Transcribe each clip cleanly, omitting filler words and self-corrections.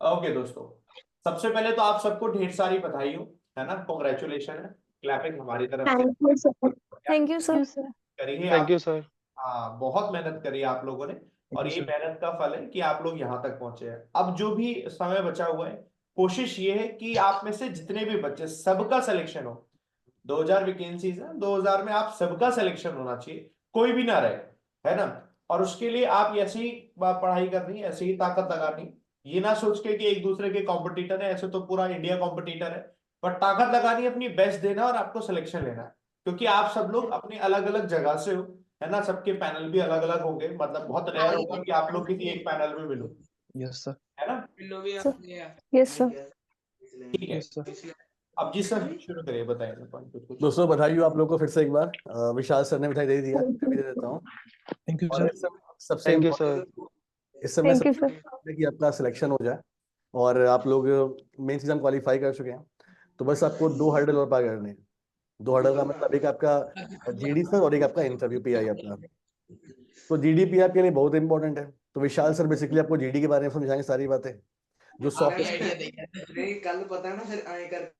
Okay दोस्तों, सबसे पहले तो आप सबको ढेर सारी बधाई हो, है ना। कॉन्ग्रेचुलेशन है, क्लैपिंग हमारी तरफ से। Thank you sir. क्या थैंक यू सर। करी है थैंक आप। You sir. हाँ, बहुत मेहनत करी है आप लोगों ने। थैंक और यू ये सर। मेहनत का फल है कि आप लोग यहाँ तक पहुंचे हैं। अब जो भी समय बचा हुआ है, कोशिश ये है कि आप में से जितने भी बच्चे, सबका सिलेक्शन हो। 2000 वैकेंसीज है, 2000 में आप सबका सिलेक्शन होना चाहिए, कोई भी ना रहे, है ना। और उसके लिए आप ऐसे ही पढ़ाई करनी, ऐसे ही ताकत लगानी। ये ना सोच के कि एक दूसरे के कॉम्पिटिटर है, ऐसे तो पूरा इंडिया कॉम्पिटिटर है। पर ताकत लगानी, अपनी बेस्ट देना और आपको सिलेक्शन लेना है। क्योंकि आप सब लोग अपने अलग अलग जगह से हो, है ना। सबके पैनल भी अलग अलग होंगे, मतलब बहुत रेयर होगा कि आप लोग किसी एक पैनल में मिलो, यस सर। है ना। Sir yes sir. ठीक है। Yes sir. अब जी सर शुरू करिए, बताइए कुछ कुछ। दोस्तों बधाई हो आप लोग को फिर से एक बार। विशाल सर ने मिठाई दे दिया, मैं भी दे देता हूँ। थैंक यू और सर। सबसे थैंक यू इम्पोर्टेंट, सर। इस समय थैंक यू सबसे सर। important है कि आपका सिलेक्शन हो जाए और आप लोग मेंस एग्जाम क्वालिफाई कर चुके हैं। तो बस आपको 2 हर्डल और पार करने हैं। 2 हर्डल का मतलब एक आपका जीडी सर और एक आपका इंटरव्यू पीआई आपका। तो जीडी पीआई के लिए बहुत इंपॉर्टेंट है। तो विशाल सर बेसिकली आपको जीडी के बारे में समझाएंगे सारी बातें, जो सॉफ्ट नहीं कल पता है ना, फिर आए कर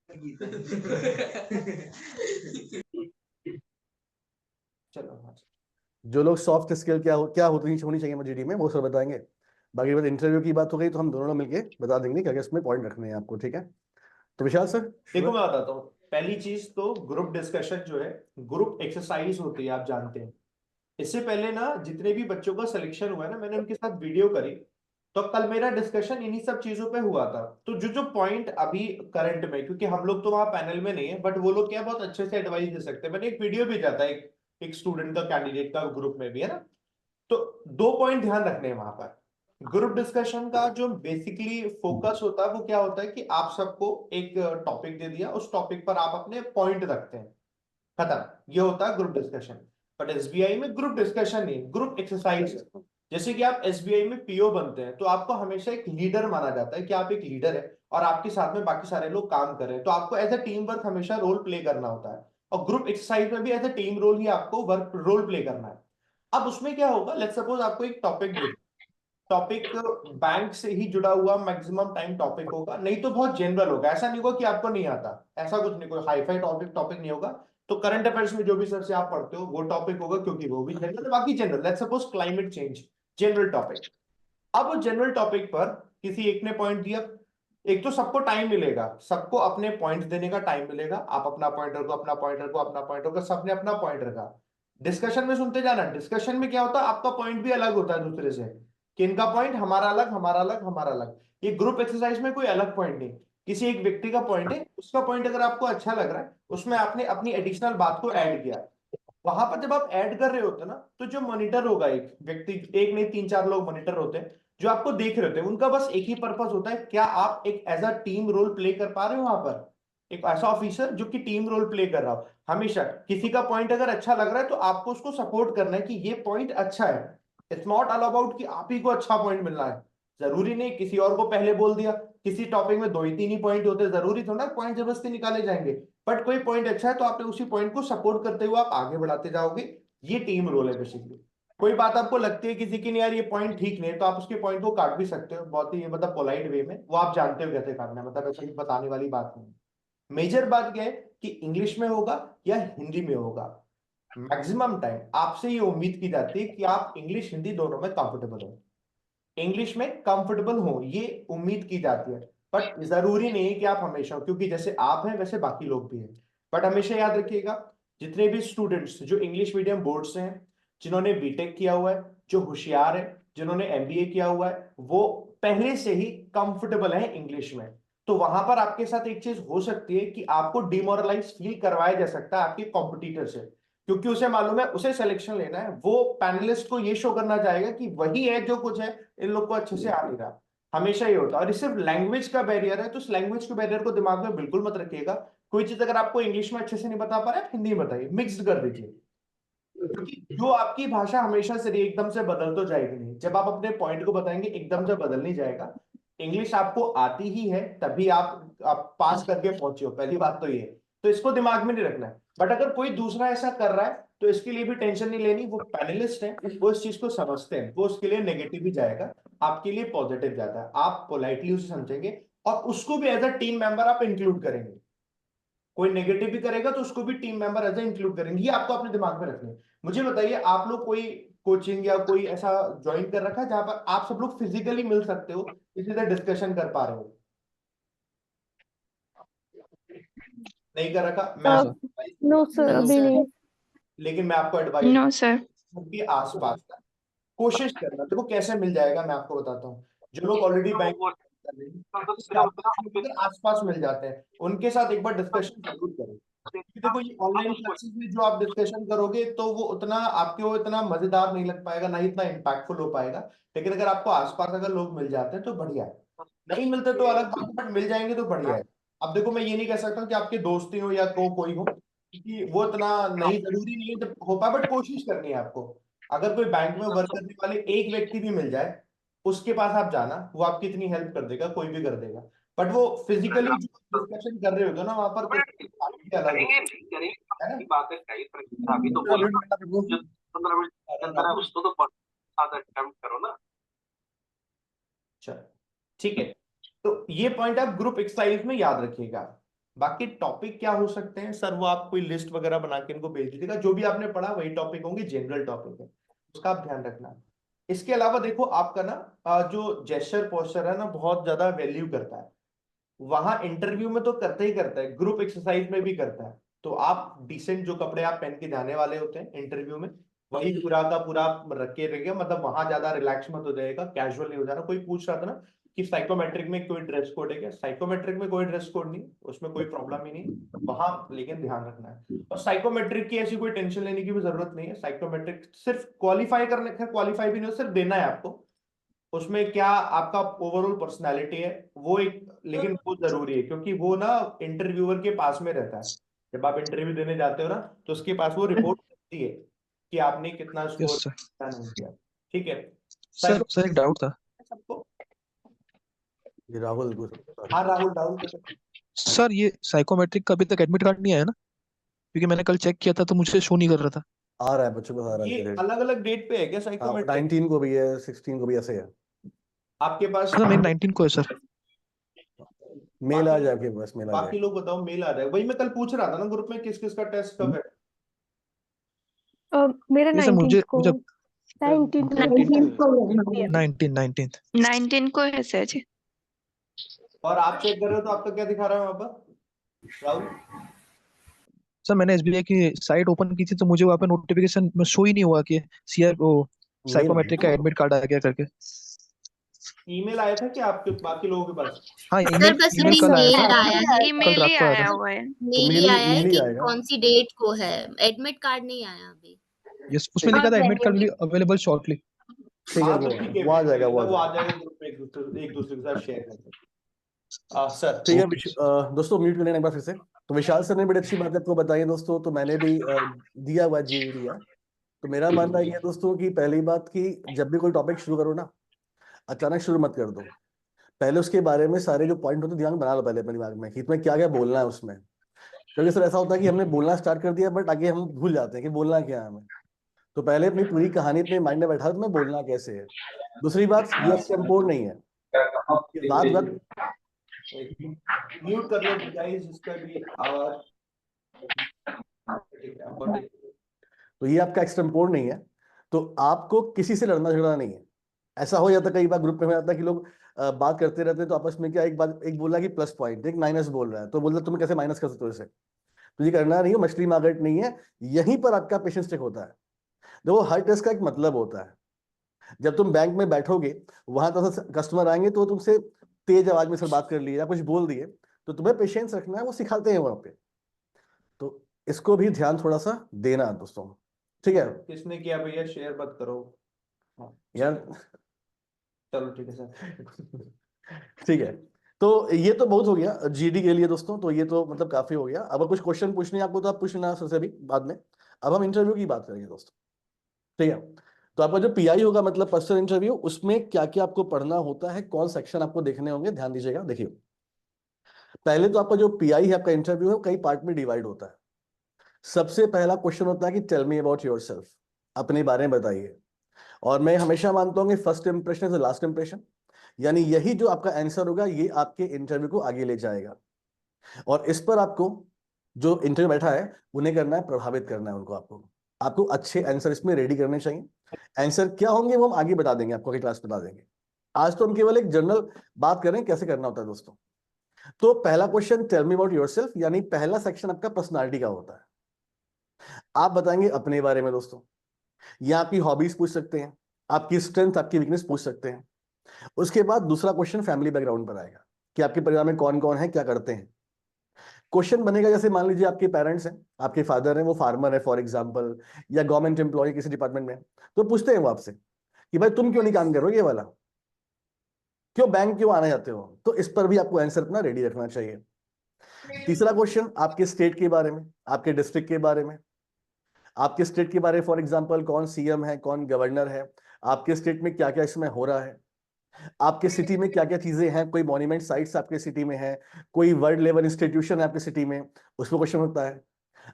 चलो हाँ। जो लोग सॉफ्ट स्किल क्या होती होनी चाहिए जीडी में, वो सर बताएंगे। बाकी बस इंटरव्यू की बात हो गई तो हम दोनों मिलके बता देंगे क्या क्या इसमें पॉइंट रखने हैं आपको, ठीक है। तो विशाल सर देखो मैं बताता हूँ। पहली चीज तो ग्रुप डिस्कशन जो है, ग्रुप एक्सरसाइज होती है, आप जानते हैं। इससे पहले ना जितने भी बच्चों का सिलेक्शन हुआ है ना, मैंने उनके साथ वीडियो करी। तो कल मेरा डिस्कशन इन्हीं सब चीजों पे हुआ था। तो जो जो पॉइंट अभी करंट में, क्योंकि हम लोग तो वहां पैनल में नहीं है, बट वो लोग क्या बहुत अच्छे से एडवाइस दे सकते हैं। मैंने एक वीडियो भेजा था, एक स्टूडेंट का, कैंडिडेट का, ग्रुप में भी, है ना। तो 2 पॉइंट ध्यान रखने हैं वहां पर। ग्रुप डिस्कशन का जो बेसिकली फोकस होता है वो क्या होता है कि आप सबको एक टॉपिक दे दिया, उस टॉपिक पर आप अपने पॉइंट रखते हैं, खत्म। ये होता है ग्रुप डिस्कशन। बट एसबीआई में ग्रुप डिस्कशन नहीं, ग्रुप एक्सरसाइज। जैसे कि आप एसबीआई में पीओ बनते हैं, तो आपको हमेशा एक लीडर माना जाता है कि आप एक लीडर है और आपके साथ में बाकी सारे लोग काम कर रहे हैं। तो आपको एज अ टीम वर्क हमेशा रोल प्ले करना होता है। और ग्रुप एक्सरसाइज में भी एज अ टीम रोल ही आपको वर्क रोल प्ले करना है। अब उसमें क्या होगा, लेट्स सपोज आपको एक टॉपिक दे, टॉपिक बैंक से ही जुड़ा हुआ मैक्सिमम टाइम टॉपिक होगा, नहीं तो बहुत जनरल होगा। ऐसा नहीं होगा कि आपको नहीं आता, ऐसा कुछ नहीं, कोई हाईफाई टॉपिक टॉपिक नहीं होगा। तो करंट अफेयर्स में जो भी सर से आप पढ़ते हो वो टॉपिक होगा, क्योंकि वो भी जनरल है, बाकी general. Let's suppose climate change, general topic. अब वो जनरल टॉपिक पर किसी एक ने पॉइंट दिया। एक तो सबको टाइम मिलेगा, सबको अपने पॉइंट देने का टाइम मिलेगा। आप अपना पॉइंट रखो, अपना पॉइंट रखो, अपना पॉइंट रखो, सबने अपना पॉइंट रखा। डिस्कशन में सुनते जाना। डिस्कशन में क्या होता है, आपका पॉइंट भी अलग होता है दूसरे से, कि इनका पॉइंट हमारा अलग, हमारा अलग, हमारा अलग। ये ग्रुप एक्सरसाइज में कोई अलग पॉइंट नहीं, किसी एक व्यक्ति का पॉइंट है, उसका पॉइंट अगर आपको अच्छा लग रहा है, उसमें आपने अपनी एडिशनल बात को ऐड किया। वहां पर जब आप ऐड कर रहे होते ना, तो जो मॉनिटर होगा, एक व्यक्ति, एक नहीं 3-4 लोग मॉनिटर होते हैं जो आपको देख रहे होते हैं। उनका बस एक ही पर्पस होता है, क्या आप एक as a team role play कर पा रहे हो वहां पर। एक ऐसा ऑफिसर जो कि टीम रोल प्ले कर रहा हो। हमेशा किसी का पॉइंट अगर अच्छा लग रहा है तो आपको उसको सपोर्ट करना है कि ये पॉइंट अच्छा है। इट्स नॉट ऑल अबाउट कि आप ही को अच्छा पॉइंट मिलना है। जरूरी नहीं किसी और को पहले बोल दिया। किसी टॉपिक में 2 ही 3 ही पॉइंट होते हैं, जरूरी थोड़ा पॉइंट जबरदस्ती निकाले जाएंगे। बट कोई पॉइंट अच्छा है तो आपने उसी पॉइंट को सपोर्ट करते हुए आप आगे बढ़ाते जाओगे। ये टीम रोल है बेसिकली। कोई बात आपको लगती है किसी की, नहीं यार ये पॉइंट ठीक नहीं है, तो आप उसके पॉइंट को काट भी सकते हो, बहुत ही मतलब पोलाइट वे में। वो आप जानते हो कैसे काटना है, मतलब ऐसा बताने वाली बात नहीं। मेजर बात क्या है कि इंग्लिश में होगा या हिंदी में होगा। मैक्सिमम टाइम आपसे ये उम्मीद की जाती है कि आप इंग्लिश हिंदी दोनों में कंफर्टेबल हो, इंग्लिश में कंफर्टेबल हो, ये उम्मीद की जाती है। बट जरूरी नहीं है कि आप हमेशा हो, क्योंकि जैसे आप हैं वैसे बाकी लोग भी हैं। बट हमेशा याद रखिएगा, जितने भी स्टूडेंट्स जो इंग्लिश मीडियम बोर्ड से हैं, जिन्होंने बीटेक किया हुआ है, जो होशियार है, जिन्होंने एमबीए किया हुआ है, वो पहले से ही कंफर्टेबल है इंग्लिश में। तो वहां पर आपके साथ एक चीज हो सकती है कि आपको डिमोरलाइज फील करवाया जा सकता है आपके कॉम्पिटिटर से, क्योंकि उसे मालूम है उसे सिलेक्शन लेना है। वो पैनलिस्ट को ये शो करना चाहेगा कि वही है जो कुछ है, इन लोग को अच्छे से आ नहीं रहा। हमेशा ये होता है। और ये सिर्फ लैंग्वेज का बैरियर है, तो उस लैंग्वेज के बैरियर को दिमाग में बिल्कुल मत रखिएगा। कोई चीज अगर आपको इंग्लिश में अच्छे से नहीं बता पा रहा है, हिंदी में बताइए, मिक्स्ड कर दीजिए। क्योंकि जो आपकी भाषा हमेशा से एकदम से बदल तो जाएगी नहीं, जब आप अपने पॉइंट को बताएंगे एकदम से बदल नहीं जाएगा। इंग्लिश आपको आती ही है तभी आप पास करके पहुंचे हो, पहली बात तो ये है। तो इसको दिमाग में नहीं रखना है। बट अगर कोई दूसरा ऐसा कर रहा है तो इसके लिए भी टेंशन नहीं लेनी, वो पैनलिस्ट है, वो इस चीज को समझते हैं, वो उसके लिए नेगेटिव ही जाएगा, आपके लिए पॉजिटिव जाता है, आप पोलाइटली उसे समझेंगे और उसको भी एज अ टीम मेंबर आप इंक्लूड करेंगे। कोई नेगेटिव भी करेगा तो उसको भी team member as a include करेंगे, ये आपको अपने दिमाग में रखना है। मुझे बताइए, आप लोग कोई कोचिंग या कोई ऐसा ज्वाइन कर रखा है जहां पर आप सब लोग फिजिकली मिल सकते हो, किसी से डिस्कशन कर पा रहे हो? नहीं कर रखा? मैं नो सर, अभी नहीं। लेकिन मैं आपको एडवाइस नो सर। भी आसपास का कोशिश करना। देखो कैसे मिल जाएगा, मैं आपको बताता हूँ। जो लोग ऑलरेडी बैंक कर रहे हैं, आसपास मिल जाते हैं, उनके साथ एक बार डिस्कशन जरूर करें। क्योंकि देखो ये ऑनलाइन क्लासेस में जो आप डिस्कशन करोगे तो वो उतना आपके वो इतना मजेदार नहीं लग पाएगा, ना ही इतना इम्पैक्टफुल हो पाएगा। लेकिन अगर आपको आसपास अगर लोग मिल जाते हैं तो बढ़िया है, नहीं मिलते तो अलग बात है, बट मिल जाएंगे तो बढ़िया है। अब देखो मैं ये नहीं कह सकता कि आपके दोस्त ही हो या कोई हो, क्योंकि वो इतना नहीं, जरूरी नहीं है जब हो पाए, बट कोशिश करनी है आपको। अगर कोई बैंक में वर्क करने वाले एक व्यक्ति भी मिल जाए, उसके पास आप जाना, वो आपकी इतनी हेल्प कर देगा, कोई भी कर देगा। बट वो फिजिकली जो डिस्कशन कर रहे होते हो ना, वहां पर कुछ अलग होता है ना। चलो ठीक है, तो ये पॉइंट आप ग्रुप एक्सरसाइज में याद रखिएगा। बाकी टॉपिक क्या हो सकते हैं सर, वो आप कोई लिस्ट वगैरह बना के इनको भेज दीजिएगा, जो भी आपने पढ़ा वही टॉपिक होंगे, जनरल टॉपिक है, उसका आप ध्यान रखना। इसके अलावा देखो आपका ना जो जेस्चर पोस्चर है ना, बहुत ज्यादा वैल्यू करता है। वहां इंटरव्यू में तो करते ही करता है, ग्रुप एक्सरसाइज में भी करता है। तो आप डिसेंट जो कपड़े आप पहन के जाने वाले होते हैं इंटरव्यू में, वही पूरा का पूरा रख के रहिएगा। मतलब वहां ज्यादा रिलैक्स मत हो जाएगा, कैजुअल नहीं हो जाना। कोई पूछ रहा था ना कि साइकोमेट्रिक में कोई ड्रेस कोड है क्या? साइकोमेट्रिक में कोई ड्रेस कोड नहीं, उसमें कोई प्रॉब्लम ही नहीं वहां, लेकिन ध्यान रखना है। और साइकोमेट्रिक की ऐसी कोई टेंशन लेने की भी जरूरत नहीं है। साइकोमेट्रिक सिर्फ क्वालिफाई करने का, क्वालिफाई भी नहीं हो, सिर्फ देना है आपको। उसमें क्या आपका ओवरऑल पर्सनालिटी है वो एक, लेकिन वो जरूरी है, क्योंकि वो ना इंटरव्यूअर के पास में रहता है। जब आप इंटरव्यू देने जाते हो ना, तो उसके पास वो रिपोर्ट रहती है कि आपने कितना स्कोर सर। किया नहीं किया। ठीक है सर एक डाउट था सबको। ये राहुल हाँ राहुल, राहुल सर, ये साइकोमेट्रिक का अभी तक एडमिट कार्ड नहीं आया ना? क्योंकि मैंने कल चेक किया था तो मुझे शो नहीं कर रहा था। आ रहा है, बच्चों को आ रहा ये है। अलग अलग डेट पे है क्या हाँ, साइकोमेट्रिक? 19 को भी है, 16 को भी ऐसे है। आपके पास सर मेरे 19 को है सर। मेल आ जाए आपके पास, मेल आ बाकी जाए। लोग बताओ, मेल आ जाए। वही मैं कल पूछ रहा था ना ग्रुप में, किस किस का टेस्ट कब है? मेरा नहीं सर, 19 को। मुझे 19 19 को है सर जी। और आप चेक कर रहे हो तो आपका क्या दिखा रहा है वहां पर राहुल? सर मैंने एसबीआई की साइट ओपन की थी तो मुझे वहाँ पे नोटिफिकेशन में शो ही नहीं हुआ कि सीआर ओ साइकोमेट्रिक का एडमिट कार्ड आ गया करके। ईमेल आया था क्या आपके बाकी लोगों के पास? हाँ, सर ईमेल बस ईमेल अभी कल आया मेल था, आया है, कल ईमेल रात ही को आया आया था। हुआ है। मेल ही मेल आया है ही कि आएगा। कौन सी डेट को है, एडमिट कार्ड नहीं आया अभी। यस, उसमें लिखा था admit card will be available shortly. ठीक है, हाँ तो ठीक है, वो आ जाएगा, वो वो आ आ जाएगा ग्रुप में, एक दूसरे के साथ शेयर करते हैं। सर ठीक है। दोस्तों म्यूट कर लेना एक बार फिर से। तो विशाल सर ने बड़ी अच्छी बात आपको बताई है दोस्तों, तो मैंने भी दिया हुआ जी दिया। तो मेरा मानना ये है दोस्तों कि पहली बात कि जब भी कोई टॉपिक शुरू करो ना, अचानक शुरू मत कर दो। पहले उसके बारे में सारे जो पॉइंट होते हैं दिमाग बना लो पहले अपने दिमाग में कि तुम्हें क्या क्या बोलना है उसमें। क्योंकि सर ऐसा होता है कि हमने बोलना स्टार्ट कर दिया बट आगे हम भूल जाते हैं कि बोलना क्या है हमें। तो पहले अपनी पूरी कहानी अपने माइंड में बैठा तुम्हें बोलना कैसे है। दूसरी बात, ये एक्सटेम्पोर नहीं है, ये रात रात म्यूट कर लो गाइस, इसका भी आवाज। ठीक है, आपको तो ये आपका एक्सटेम्पोर नहीं है। तो आपको किसी से लड़ना झगड़ना नहीं है। ऐसा हो जाता कई बार ग्रुप में हो जाता है कि लोग बात करते रहते हैं तो आपस में क्या, एक बात एक बोला कि प्लस पॉइंट, एक माइनस बोल रहा है, तो बोलता तुम्हें कैसे माइनस कर सकते हो इसे। तो ये करना नहीं हो, मछली मार्केट नहीं है। यहीं पर आपका पेशेंस टेक होता है। देखो हर टेस्ट का एक मतलब होता है। जब तुम बैंक में बैठोगे, वहां तो कस्टमर आएंगे तो तुमसे तेज आवाज में सर बात कर लिए या कुछ बोल दिए, तो तुम्हें पेशेंस रखना है, वो सिखाते हैं वहां पे। तो इसको भी ध्यान थोड़ा सा देना दोस्तों, ठीक है किसने किया भैया, शेयर मत करो यार। चलो ठीक है सर। ठीक है, तो ये तो बहुत हो गया जीडी के लिए दोस्तों। तो ये तो मतलब काफी हो गया। अब कुछ क्वेश्चन पूछने आपको तो आप पूछना सर से भी बाद में। अब हम इंटरव्यू की बात करेंगे दोस्तों, ठीक है। तो आपका जो पीआई होगा, मतलब पर्सनल इंटरव्यू, उसमें क्या क्या आपको पढ़ना होता है, कौन सेक्शन आपको देखने होंगे, ध्यान दीजिएगा। देखिए, पहले तो आपका जो पीआई है, आपका इंटरव्यू है, कई पार्ट में डिवाइड होता है। सबसे पहला क्वेश्चन होता है कि टेल मी अबाउट योरसेल्फ, अपने बारे में बताइए। और मैं हमेशा मानता हूँ कि first impression is the last impression, यानी यही जो आपका आंसर होगा ये आपके इंटरव्यू को आगे ले जाएगा। और इस पर आपको जो इंटरव्यू बैठा है उन्हें करना है, प्रभावित करना है उनको। आपको अच्छे आंसर इसमें रेडी करने चाहिए। आंसर क्या होंगे वो हम आगे बता देंगे, आपको क्लास बता देंगे। आज तो हम केवल एक जनरल बात करें कैसे करना होता है दोस्तों। तो पहला question tell me about yourself, यानी पहला सेक्शन आपका पर्सनालिटी का होता है। आप बताएंगे अपने बारे में दोस्तों, या आपकी हॉबीज पूछ सकते हैं, आपकी स्ट्रेंथ आपकी वीकनेस पूछ सकते हैं। उसके बाद दूसरा क्वेश्चन फैमिली बैकग्राउंड पर आएगा कि आपके परिवार में कौन कौन है, क्या करते हैं। क्वेश्चन बनेगा जैसे मान लीजिए आपके पेरेंट्स हैं, आपके फादर हैं, वो फार्मर है फॉर एग्जांपल, या गवर्नमेंट एम्प्लॉय किसी डिपार्टमेंट में, तो पूछते हैं वो आपसे कि भाई तुम क्यों नहीं काम कर रहे हो ये वाला, क्यों बैंक क्यों आना चाहते हो। तो इस पर भी आपको आंसर अपना रेडी रखना चाहिए। तीसरा क्वेश्चन आपके स्टेट के बारे में, आपके डिस्ट्रिक्ट के बारे में, आपके स्टेट के बारे में, फॉर एग्जांपल कौन सीएम है, कौन गवर्नर है, आपके स्टेट में क्या क्या इसमें हो रहा है, आपके सिटी में क्या क्या चीजें हैं, कोई मॉन्यूमेंट साइट्स आपके सिटी में है, कोई वर्ल्ड लेवल इंस्टीट्यूशन है आपके सिटी में, उस पर क्वेश्चन होता है।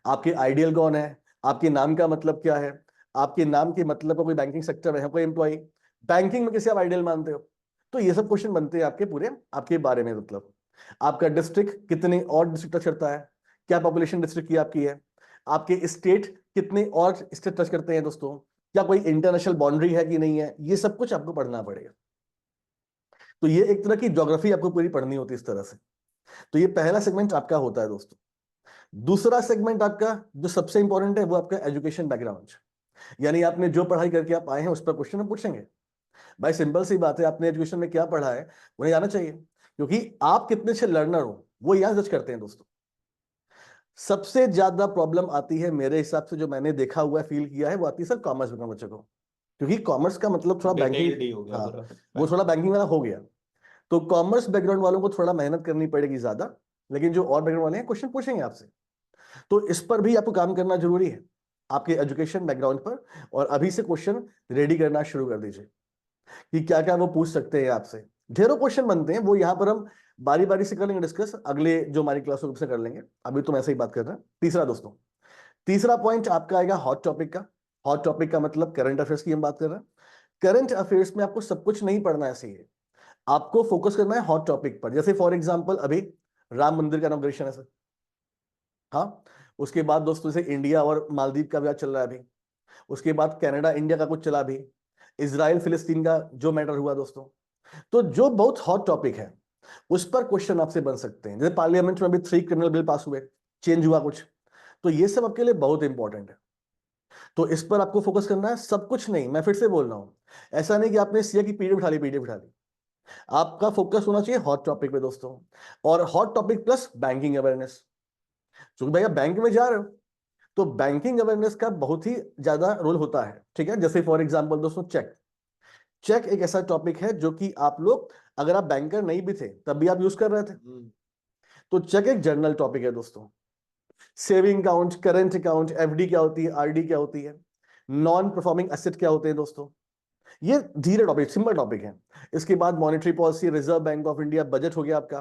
आपके आइडियल कौन है, आपके नाम का मतलब क्या है, आपके नाम के मतलब का कोई बैंकिंग सेक्टर में है कोई एम्प्लॉय, बैंकिंग में किसे आप आइडियल मानते हो। तो ये सब क्वेश्चन बनते हैं आपके पूरे आपके बारे में। मतलब आपका डिस्ट्रिक्ट कितने और डिस्ट्रिक्ट टच करता है, क्या पॉपुलेशन डिस्ट्रिक्ट की आपकी है, आपके स्टेट कितने और स्टेट टच करते हैं दोस्तों, क्या कोई इंटरनेशनल बाउंड्री है कि नहीं है, ये सब कुछ आपको पढ़ना पड़ेगा। तो ये एक तरह की ज्योग्राफी आपको पूरी पढ़नी होती है इस तरह से। तो ये पहला सेगमेंट आपका होता है दोस्तों। दूसरा सेगमेंट आपका जो सबसे इंपॉर्टेंट है वो आपका एजुकेशन बैकग्राउंड, यानी आपने जो पढ़ाई करके आप आए हैं उस पर क्वेश्चन हम पूछेंगे। भाई सिंपल सी बात है, आपने एजुकेशन में क्या पढ़ा है उन्हें आना चाहिए, क्योंकि आप कितने अच्छे लर्नर हो वो यहां जज करते हैं दोस्तों। सबसे ज्यादा प्रॉब्लम आती है मेरे हिसाब से, जो मैंने देखा हुआ फील किया है, वो आती है सर कॉमर्स बैकग्राउंड बच्चों को, क्योंकि कॉमर्स का मतलब थोड़ा Detailed ही हो बैंकिंग, गया हाँ पूरा। वो थोड़ा बैंकिंग वाला हो गया। तो कॉमर्स बैकग्राउंड वालों को थोड़ा मेहनत करनी पड़ेगी ज्यादा, लेकिन जो और बैकग्राउंड वाले हैं क्वेश्चन पूछेंगे आपसे। तो इस पर भी आपको काम करना जरूरी है, आपके एजुकेशन बैकग्राउंड पर। और अभी से क्वेश्चन रेडी करना शुरू कर दीजिए कि क्या क्या वो पूछ सकते हैं आपसे। ढेरों क्वेश्चन बनते हैं, वो यहाँ पर हम बारी बारी से कर लेंगे डिस्कस, अगले जो हमारी क्लास से कर लेंगे। अभी तो ऐसे ही बात कर रहे हैं। तीसरा दोस्तों, तीसरा पॉइंट आपका आएगा हॉट टॉपिक का। हॉट टॉपिक का मतलब करंट अफेयर्स की हम बात कर रहे हैं। करंट अफेयर्स में आपको सब कुछ नहीं पढ़ना है, चाहिए आपको फोकस करना है हॉट टॉपिक पर। जैसे फॉर एग्जांपल अभी राम मंदिर का इनॉग्रेशन है सर, हाँ। उसके बाद दोस्तों से इंडिया और मालदीव का विवाद चल रहा है अभी। उसके बाद कनाडा इंडिया का कुछ चला, अभी इजराइल फिलिस्तीन का जो मैटर हुआ दोस्तों। तो जो बहुत हॉट टॉपिक है उस पर क्वेश्चन आपसे बन सकते हैं। जैसे पार्लियामेंट में अभी 3 क्रिमिनल बिल पास हुए, चेंज हुआ कुछ, तो ये सब आपके लिए बहुत इंपॉर्टेंट है। तो इस पर आपको फोकस करना है, सब कुछ नहीं। मैं फिर से बोल रहा हूं, ऐसा नहीं कि आपने सीए की पीडीएफ उठा ली। आपका फोकस होना चाहिए हॉट टॉपिक पे दोस्तों, और hot topic plus banking awareness. क्योंकि भैया बैंक में जा रहे हो तो बैंकिंग अवेयरनेस का बहुत ही ज्यादा रोल होता है, ठीक है। जैसे फॉर एग्जांपल दोस्तों चेक, चेक एक ऐसा टॉपिक है जो कि आप लोग, अगर आप बैंकर नहीं भी थे तब भी आप यूज कर रहे थे। तो चेक एक जनरल टॉपिक है दोस्तों। Saving account, current account, FD क्या होती है, आरडी क्या होती है, नॉन परफॉर्मिंग एसेट क्या होते हैं दोस्तों। ये धीरे टॉपिक, सिंपल टॉपिक है। इसके बाद monetary policy, reserve bank of India, budget हो गया आपका,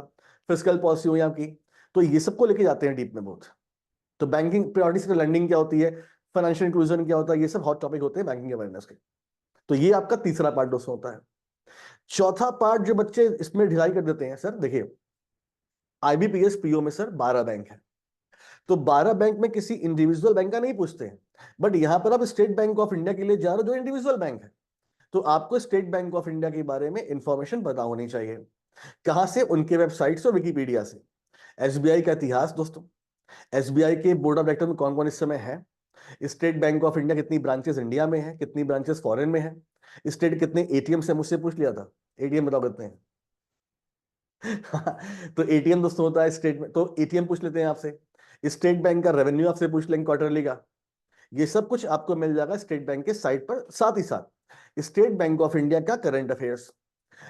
फिस्कल पॉलिसी हो गया आपकी। तो ये सबको लेके जाते हैं डीप में बहुत। तो बैंकिंग प्रायोरिटी से लैंडिंग क्या होती है, फाइनेंशियल इंक्लूजन क्या होता है, ये सब हॉट टॉपिक होते हैं बैंकिंग अवेयरनेस के। तो ये आपका तीसरा पार्ट दोस्तों होता है। चौथा पार्ट जो बच्चे इसमें ढिलाई कर देते हैं, सर देखिए आईबीपीएस पीओ में सर 12 बैंक है, तो 12 बैंक में किसी इंडिविजुअल बैंक का नहीं पूछते हैं। बट यहां पर आप स्टेट बैंक ऑफ इंडिया के लिए जा रहे हो जो इंडिविजुअल बैंक है, तो आपको स्टेट बैंक ऑफ इंडिया के बारे में इंफॉर्मेशन पता होनी चाहिए। कहां से? उनके वेबसाइट से, विकिपीडिया से। एसबीआई का इतिहास दोस्तों, एसबीआई के बोर्ड ऑफ डायरेक्टर में कौन कौन इस समय है, स्टेट बैंक ऑफ इंडिया कितनी ब्रांचेस इंडिया में है, कितनी ब्रांचेस फॉरेन में है, स्टेट कितने एटीएम से, मुझसे पूछ लिया था एटीएम बताओ कितने हैं। तो एटीएम दोस्तों होता है स्टेट में, तो एटीएम पूछ लेते हैं आपसे। स्टेट बैंक का रेवेन्यू आपसे पूछ लेंगे क्वार्टरली का। ये सब कुछ आपको मिल जाएगा स्टेट बैंक के साइट पर। साथ ही साथ स्टेट बैंक ऑफ इंडिया का करंट अफेयर्स,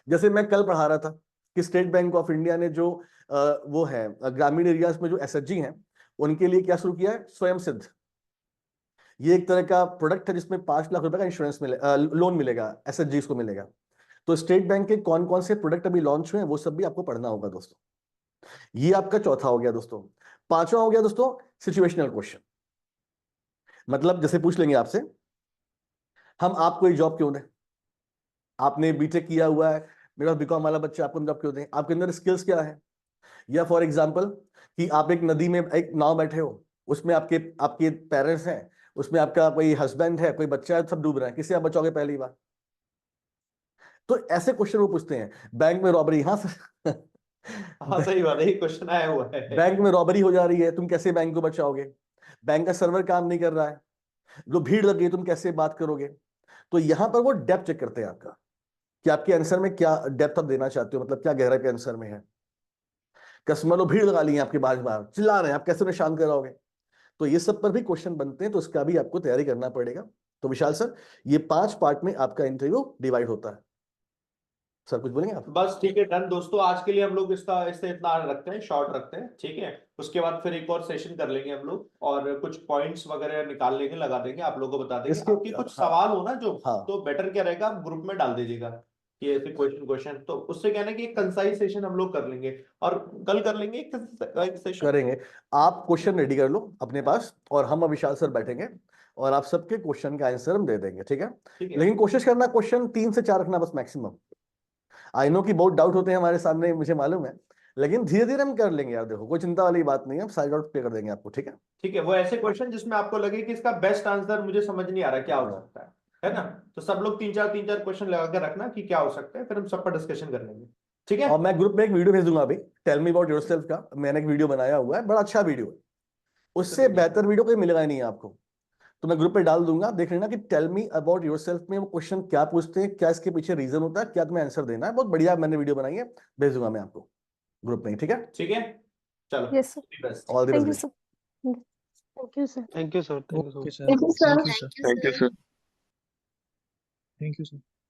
जैसे मैं कल पढ़ा रहा था कि स्टेट बैंक ऑफ इंडिया ने जो वो है ग्रामीण एरियाज में जो एसएचजी हैं उनके लिए क्या शुरू किया है, स्वयं सिद्ध। ये एक तरह का प्रोडक्ट है जिसमें 5 लाख रुपए का इंश्योरेंस लोन मिलेगा, एसएचजी को मिलेगा। तो स्टेट बैंक के कौन कौन से प्रोडक्ट अभी लॉन्च हुए हैं वो सब भी आपको पढ़ना होगा दोस्तों। ये आपका चौथा हो गया दोस्तों। पांचवा हो गया दोस्तों सिचुएशनल क्वेश्चन। मतलब जैसे पूछ लेंगे आपसे, हम आपको ये जॉब क्यों दें, आपने बीटेक किया हुआ है, मेरे पास बीकॉम वाला बच्चा, आपको जॉब क्यों दें, आपके अंदर स्किल्स क्या है। या फॉर एग्जांपल कि आप एक नदी में एक नाव बैठे हो, उसमें आपके आपके पेरेंट्स हैं, उसमें आपका कोई हस्बैंड है, कोई बच्चा है, सब डूब रहे हैं, किसे आप बचाओगे पहली बार। तो ऐसे क्वेश्चन वो पूछते हैं। बैंक में रॉबरी, हाँ सर हाँ सही बात है, ये क्वेश्चन आया हुआ है। बैंक में रॉबरी हो जा रही है, तुम कैसे बैंक को बचाओगे, बैंक का सर्वर काम नहीं कर रहा है, जो भीड़ लग गई, तुम कैसे बात करोगे। तो यहां पर वो डेप्थ चेक करते हैं आपका, कि आपके आंसर में क्या डेप्थ आप देना चाहते हो, मतलब क्या गहराई पे आंसर में है। कस्टमर लोग भीड़ लगा ली है आपके बार बार चिल्ला रहे हैं, आप कैसे उन्हें शांत कराओगे। तो ये सब पर भी क्वेश्चन बनते हैं, तो उसका भी आपको तैयारी करना पड़ेगा। तो विशाल सर, ये 5 पार्ट में आपका इंटरव्यू डिवाइड होता है। सर कुछ बोलेंगे आप। बस ठीक है, डन दोस्तों, आज के लिए हम लोग इसका इससे इतना रखते हैं, शॉर्ट रखते हैं, ठीक है। उसके बाद फिर एक और सेशन कर लेंगे हम लोग, और कुछ पॉइंट्स वगैरह निकाल लेंगे, लगा देंगे, आप लोगों को बता देंगे। इसके आपके कुछ हाँ, सवाल हो ना जो, हाँ तो बेटर क्या रहेगा, आप ग्रुप में डाल दीजिएगा कि ऐसे क्वेश्चन, तो उससे क्या है ना कि एक कंसाइज सेशन हम लोग कर लेंगे, और कल कर लेंगे एक सेशन। करेंगे। आप क्वेश्चन रेडी कर लो अपने पास, और हम और विशाल सर बैठेंगे, और आप सबके क्वेश्चन का आंसर हम दे देंगे, ठीक है। ठीक है, लेकिन कोशिश करना क्वेश्चन 3 से 4 रखना बस मैक्सिमम। आई नो कि बहुत डाउट होते हैं हमारे सामने, मुझे मालूम है, लेकिन धीरे धीरे हम कर लेंगे यार, देखो कोई चिंता वाली बात नहीं है, हम सारे डाउट क्लियर कर देंगे आपको, ठीक है। ठीक है। वो ऐसे क्वेश्चन जिसमें आपको लगे कि इसका बेस्ट आंसर मुझे समझ नहीं आ रहा क्या हो सकता है ना। तो सब लोग तीन चार क्वेश्चन लगा कर रखना कि क्या हो सकता है, फिर हम सब पर डिस्कशन कर लेंगे, ठीक है। और मैं ग्रुप में एक वीडियो भेज दूंगा अभी, टेल मी अबाउट योरसेल्फ का, मैंने एक वीडियो बनाया हुआ है, बड़ा अच्छा वीडियो है, उससे बेहतर वीडियो कोई मिलेगा ही नहीं है आपको। तो मैं ग्रुप पे डाल दूंगा, देख लेना कि टेल मी अबाउट योरसेल्फ में वो क्वेश्चन क्या पूछते हैं, क्या इसके पीछे रीजन होता है, क्या तुम्हें आंसर देना है। बहुत बढ़िया मैंने वीडियो बनाई है, भेज दूंगा मैं आपको ग्रुप में, ठीक है। ठीक है, चलो, Yes, sir. Best. All the Thank you, best. sir. Thank you, sir. Thank you, sir. Thank you, Thank you, sir. sir. Thank you, sir. Thank you, sir. Thank you, sir.